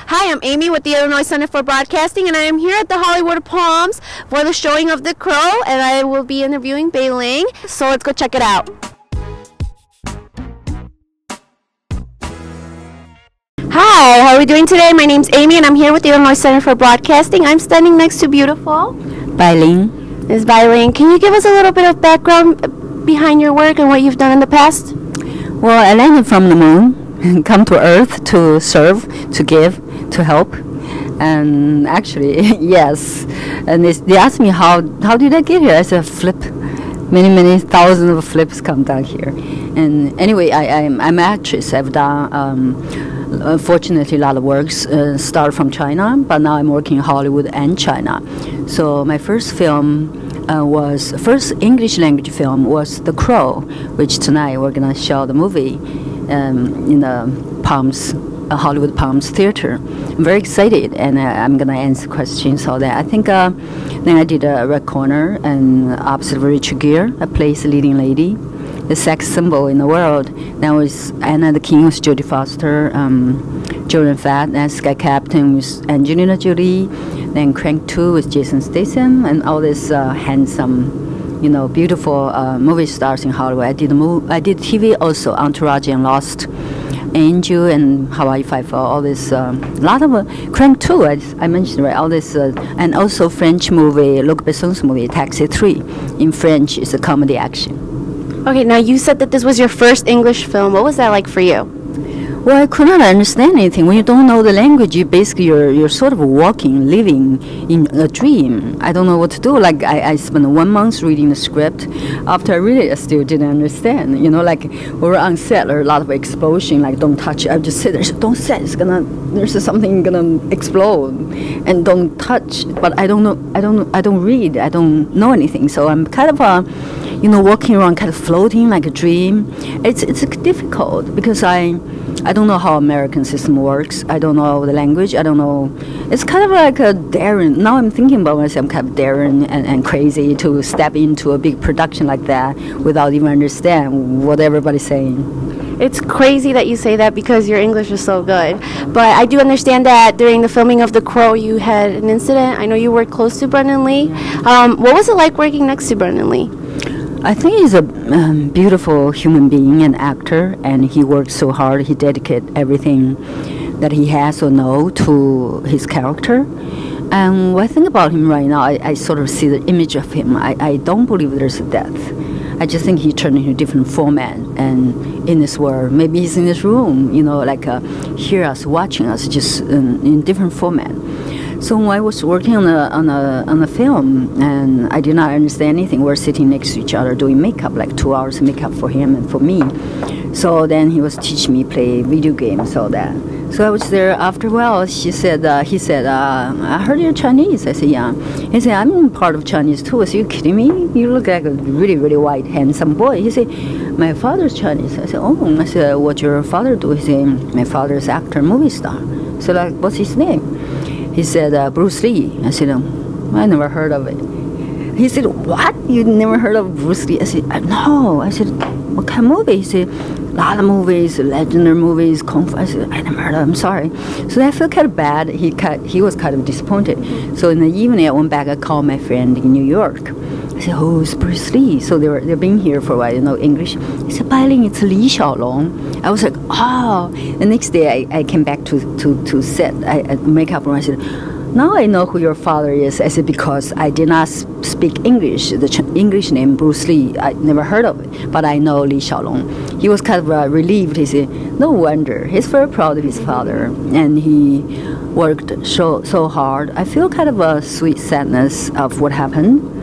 Hi, I'm Amy with the Illinois Center for Broadcasting, and I am here at the Hollywood Palms for the showing of The Crow, and I will be interviewing Bai Ling, so let's go check it out. Hi, how are we doing today? My name's Amy, and I'm here with the Illinois Center for Broadcasting. I'm standing next to beautiful Bai Ling. Ms. Bai Ling. Can you give us a little bit of background behind your work and what you've done in the past? Well, I landed from the moon, come to Earth to serve, to give, to help. And actually, yes. And they asked me how did I get here? I said flip. Many thousands of flips come down here. And anyway, I'm an actress. I've done unfortunately a lot of works start from China, but now I'm working in Hollywood and China. So my first film first English language film was The Crow, which tonight we're gonna show the movie in the Palms, Hollywood Palms Theater. I'm very excited, and I'm gonna answer questions. All that. I think then I did a Red Corner, and opposite of Richard Gere, I played the leading lady, the sex symbol in the world. Now is Anna the King with Jodie Foster, Jordan Fatt, and Sky Captain with Angelina Jolie, then Crank 2 with Jason Statham, and all this handsome, beautiful movie stars in Hollywood. I did TV also, Entourage and Lost, Angel and Hawaii Five-O, all this, lot of Crank 2, I mentioned, right, all this, and also French movie, Luc Besson's movie, Taxi 3. In French, it's a comedy action. Okay, now you said that this was your first English film. What was that like for you? Well, I could not understand anything. When you don't know the language, you're sort of walking, living in a dream. I don't know what to do. Like I spent 1 month reading the script. After I read it, I still didn't understand. Like we were on set, there were a lot of explosion. Like don't touch it. I just sit there. Don't set. There's something gonna explode, and don't touch. But I don't know. I don't read. I don't know anything. So I'm kind of walking around, kind of floating like a dream. It's difficult because I don't know how American system works. I don't know the language. I don't know. It's kind of like a daring. Now I'm thinking about myself, I'm kind of daring and crazy to step into a big production like that without even understand what everybody's saying. It's crazy that you say that because your English is so good. But I do understand that during the filming of The Crow, you had an incident. I know you worked close to Brendan Lee. What was it like working next to Brendan Lee? I think he's a beautiful human being and actor, and he works so hard. He dedicates everything that he has or know to his character. And when I think about him right now, I sort of see the image of him. I don't believe there's a death. I just think he turned into a different format, and in this world, maybe he's in this room, hear us, watching us, just in different format. So when I was working on a film, and I did not understand anything, we're sitting next to each other doing makeup, like 2 hours of makeup for him and for me. So then he was teaching me play video games, all that. So I was there. After a while, he said, I heard you're Chinese. I said, yeah. He said, I'm part of Chinese too. I said, you kidding me? You look like a really, really white, handsome boy. He said, my father's Chinese. I said, oh. I said, what's your father do? He said, my father's actor, movie star. So like, what's his name? He said, Bruce Lee. I said, I never heard of it. He said, what? You never heard of Bruce Lee? I said, no. I said, what kind of movie? He said, a lot of movies, legendary movies, kung fu. I said, I never heard of it. I'm sorry. So I felt kind of bad. He was kind of disappointed. So in the evening, I went back. I called my friend in New York. I said, who's Bruce Lee? So they've been here for a while, English. He said, Bai Ling, it's Li Xiaolong. I was like, oh. The next day, I came back to set. I makeup room. I said, now I know who your father is. I said, because I did not speak English. The English name, Bruce Lee, I never heard of it. But I know Li Xiaolong. He was kind of relieved. He said, no wonder. He's very proud of his father. And he worked so hard. I feel kind of a sweet sadness of what happened.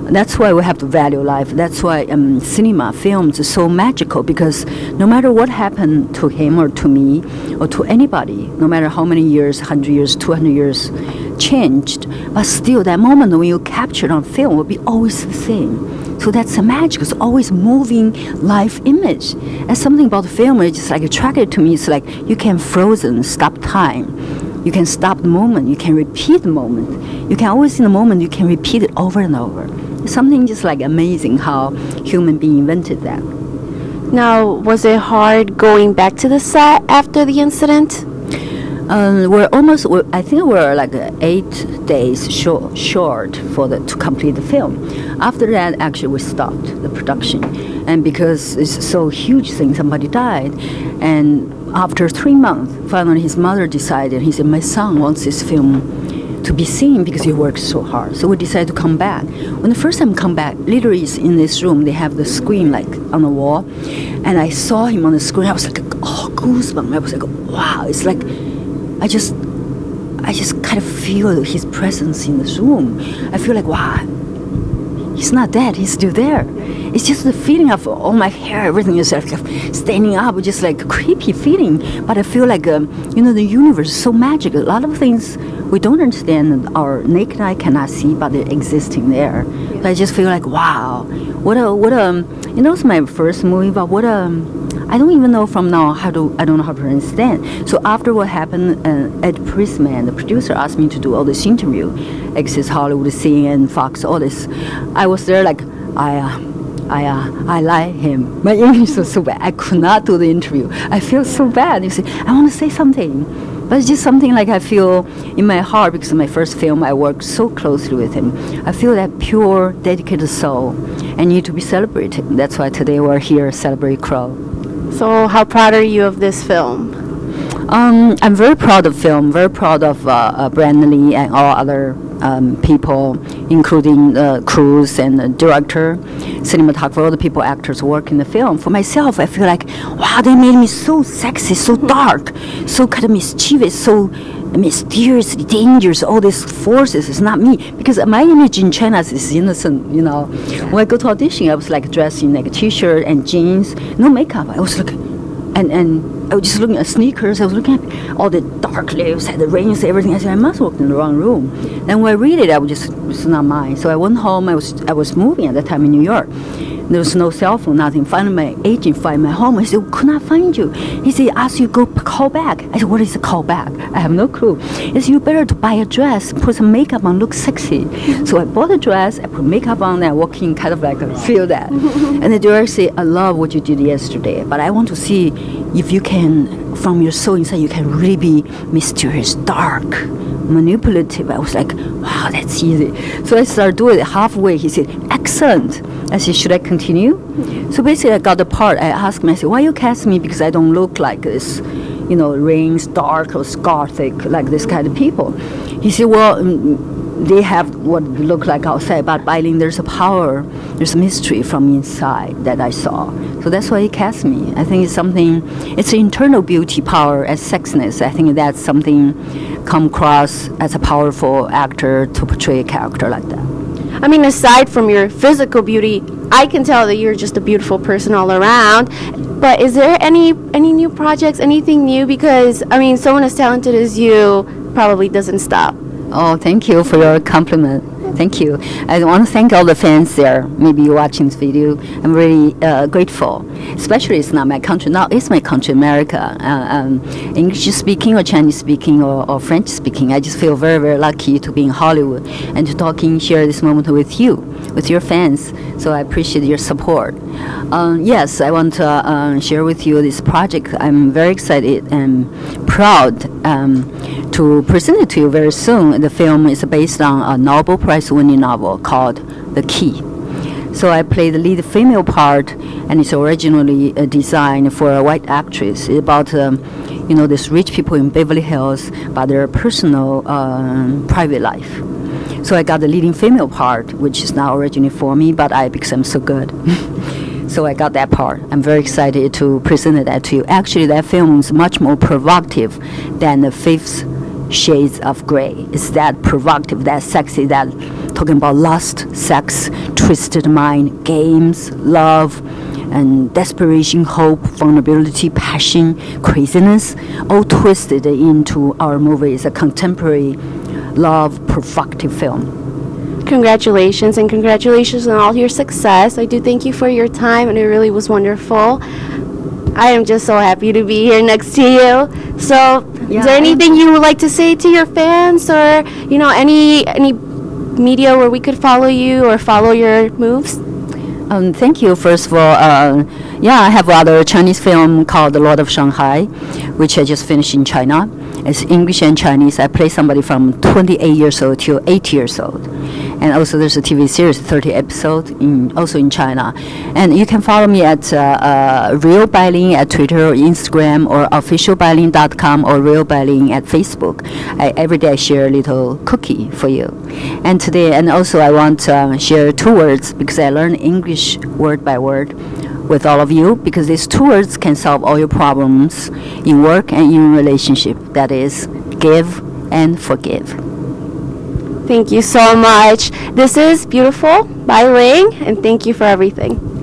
That's why we have to value life. That's why cinema, films is so magical, because no matter what happened to him or to me or to anybody, no matter how many years, 100 years, 200 years changed, but still that moment when you capture it on film will be always the same. So that's the magic. It's always moving life image. And something about the film is just like attracted to me. It's like you can frozen, stop time. You can stop the moment. You can repeat the moment. You can always in the moment, you can repeat it over and over. Something just like amazing how human being invented that. Now, was it hard going back to the set after the incident? I think we're like 8 days short to complete the film. After that, actually, we stopped the production. And because it's so huge thing, somebody died. And after 3 months, finally his mother decided, he said, my son wants this film to be seen because he works so hard. So we decided to come back. When the first time come back, literally is in this room, they have the screen like on the wall. And I saw him on the screen, I was like, oh, goosebumps. I was like, wow, it's like, I just kind of feel his presence in this room. I feel like, wow, he's not dead, he's still there. It's just the feeling of all my hair, everything is like standing up, just like a creepy feeling. But I feel like, the universe is so magical. A lot of things we don't understand, our naked eye cannot see, but they're existing there. Yeah. So I just feel like, wow, it's my first movie, but I don't even know from now I don't know how to understand. So after what happened, Ed Prisman, the producer, asked me to do all this interview, Access Hollywood, CNN, Fox, all this. I was there like, I like him. My English was so bad. I could not do the interview. I feel so bad. You see, I want to say something, but it's just something like I feel in my heart because in my first film I worked so closely with him. I feel that pure, dedicated soul and need to be celebrated. That's why today we're here celebrate Crow. So how proud are you of this film? I'm very proud of film, very proud of Brandon Lee and all other people, including crews and the director, cinematographer, all the people, actors work in the film. For myself, I feel like, wow, they made me so sexy, so dark, so kind of mischievous, so mysteriously dangerous, all these forces. It's not me, because my image in China is innocent, When I go to audition, I was like dressed in like a t-shirt and jeans, no makeup. I was like, and I was just looking at sneakers. I was looking at all the dark layers, the rings, everything. I said, I must walk in the wrong room. And when I read it, it's not mine. So I went home. I was moving at that time in New York. There was no cell phone, nothing. Finally, my agent found my home. I said, could not find you. He said, ask you to go call back. I said, what is a call back? I have no clue. He said, you better to buy a dress, put some makeup on, look sexy. So I bought a dress, I put makeup on, and I walk in kind of like feel that. And the director said, I love what you did yesterday, but I want to see if you can, from your soul inside, you can really be mysterious, dark, manipulative. I was like, wow, that's easy. So I started doing it halfway. He said, excellent. I said, should I continue? So basically, I got the part. I asked him, I said, why you cast me? Because I don't look like this, rings, dark or gothic, like this kind of people. He said, well, they have what look like outside, but Bai Ling, there's a power, there's a mystery from inside that I saw. So that's why he cast me. I think it's an internal beauty power as sexiness. I think that's something come across as a powerful actor to portray a character like that. I mean, aside from your physical beauty, I can tell that you're just a beautiful person all around. But is there any new projects, anything new? Because, I mean, someone as talented as you probably doesn't stop. Oh, thank you for your compliment. Thank you. I want to thank all the fans there. Maybe you're watching this video. I'm really grateful. Especially it's not my country. Now it's my country, America. English speaking or Chinese speaking or French speaking. I just feel very, very lucky to be in Hollywood and to share this moment with you, with your fans. So I appreciate your support. Yes, I want to share with you this project. I'm very excited and proud to present it to you very soon. The film is based on a Nobel Prize-winning novel called The Key. So I play the lead female part, and it's originally designed for a white actress. It's about these rich people in Beverly Hills, about their personal, private life. So I got the leading female part, which is not originally for me, but because I'm so good. So I got that part. I'm very excited to present that to you. Actually, that film is much more provocative than the Fifth Shades of Grey. It's that provocative, that sexy, that talking about lust, sex, twisted mind, games, love, and desperation, hope, vulnerability, passion, craziness, all twisted into our movie. It's a contemporary love, provocative film. Congratulations, and congratulations on all your success. I do thank you for your time, and it really was wonderful. I am just so happy to be here next to you. So, is there anything you would like to say to your fans, or any media where we could follow you or follow your moves? Thank you. First of all, I have another Chinese film called The Lord of Shanghai, which I just finished in China. It's English and Chinese. I play somebody from 28 years old to 80 years old. And also there's a TV series, 30 episodes, also in China. And you can follow me at Real Bai Ling at Twitter or Instagram, or officialbailing.com, or Real Bai Ling at Facebook. Every day I share a little cookie for you. And today, and also I want to share 2 words, because I learn English word by word with all of you, because these 2 words can solve all your problems in work and in relationship. That is, give and forgive. Thank you so much. This is beautiful, Bai Ling, and thank you for everything.